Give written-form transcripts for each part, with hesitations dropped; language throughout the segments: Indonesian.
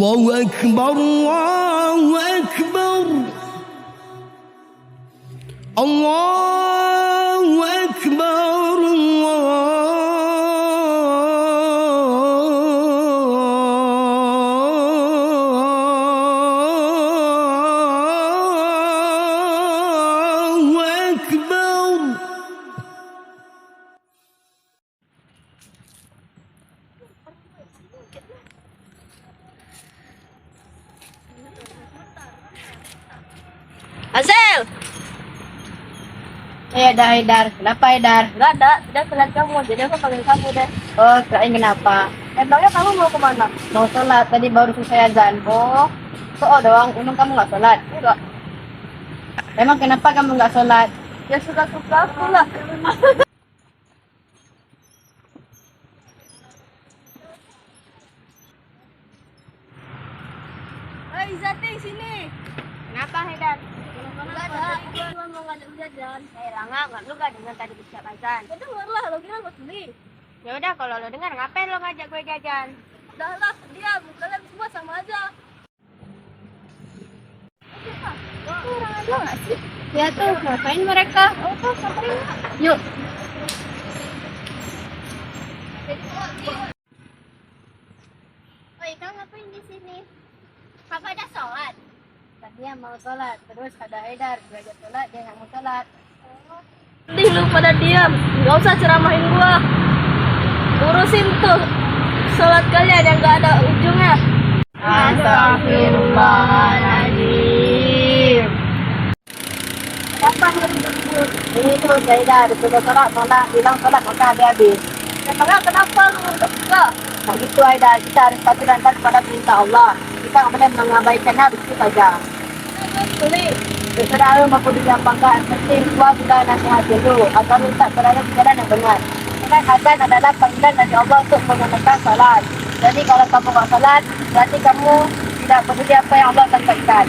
الله أكبر الله أكبر الله أكبر الله أكبر. Hazel! Haidar. Kenapa Haidar? Enggak ada, tidak terlihat kamu, jadi aku panggil kamu deh. Oh, kirain kenapa? Emangnya kamu mau kemana? Mau sholat, tadi baru selesai azan. Oh doang, untung kamu nggak sholat. Enggak, Emang kenapa kamu nggak sholat? ya suka-suka aku lah. Hai Zati, sini. Kenapa Haidar? Enggak ada, aku mau ngajak jajan. Rangga, nggak lu gak dengar tadi siap azan? Ya dengarlah, lo kira gue beli. Ya udah, kalau lo dengar, ngapain lo ngajak gue jajan? Udah lah, diam. Kalian semua sama aja. Orang aja nggak sih? Ya tuh, ngapain mereka? Oh tuh, samperin. Yuk. Oi, kamu ngapain di sini? Papa ada sholat. Tadi yang mau sholat, terus ada Haidar, gue ajak sholat, dia nggak mau sholat. Sedih lu pada diam. Nggak usah ceramahin gua. Urusin tuh sholat kalian yang nggak ada ujungnya. Astagfirullahaladzim. Apa yang disebut? Ini tuh Haidar, sudah sholat, bilang sholat, maka habis. Emangnya kenapa lu enggak? Nah gitu Haidar, kita harus patuh dan taat pada perintah Allah. Kita nggak boleh mengabaikannya begitu saja. Beli. Terserah lu mau peduli apa enggak, yang penting gua sudah nasihat dulu agar minta berada di jalan yang benar. Karena azan adalah panggilan dari Allah untuk menunaikan salat. Jadi kalau kamu nggak salat, berarti kamu tidak peduli apa yang Allah tentukan.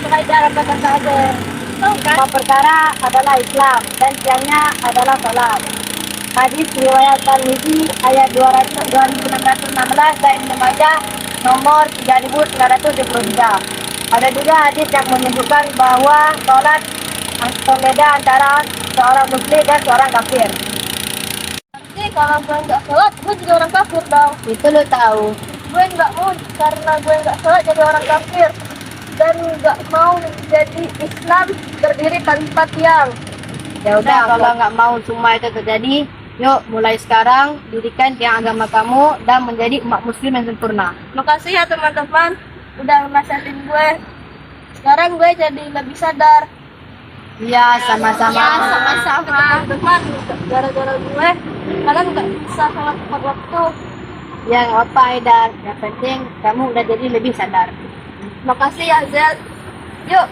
Haidar apa kata ada? Semua perkara adalah Islam dan siangnya adalah salat. Hadis riwayat Tirmidzi ayat 2616 dan Ibnu Majah nomor 3923. Ada juga hadis yang menyebutkan bahwa sholat berbeda antara seorang muslim dan seorang kafir. Nanti kalau gue nggak sholat, gue jadi orang kafir dong. Itu lo tahu. Gue nggak mau karena gue nggak sholat jadi orang kafir dan nggak mau jadi Islam berdiri tanpa tiang. Ya udah, kalau nggak mau semua itu terjadi, yuk mulai sekarang dirikan tiang agama kamu dan menjadi umat muslim yang sempurna. Makasih ya teman-teman udah nasihatin gue. Sekarang gue jadi lebih sadar. Iya, sama-sama. Teman-teman, gara-gara gue kalian nggak bisa sholat tepat waktu. Ya nggak apa Haidar, yang penting kamu udah jadi lebih sadar. Makasih ya Zel. Yuk.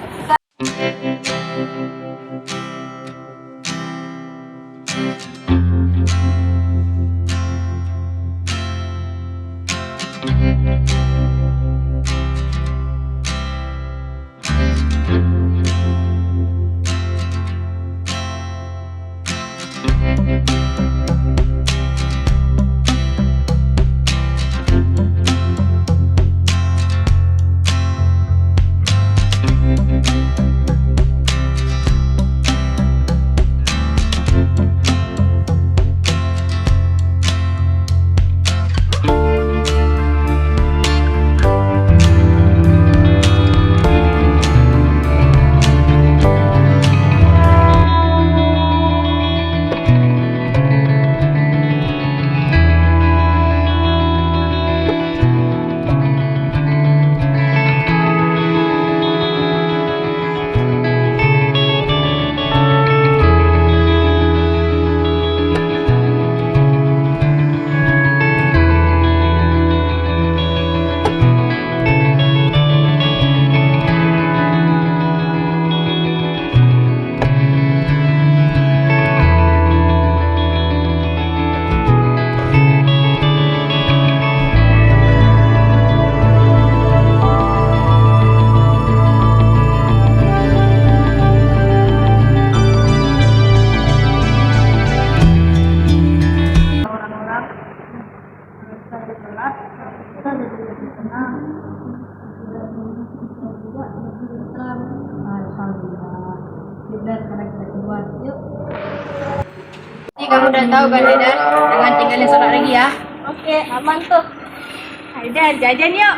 udah sekarang kita keluar. Yuk. Jadi kamu udah tahu kan Aidan, jangan tinggalin sholat lagi ya. Oke, aman tuh. Aidan, jajan yuk.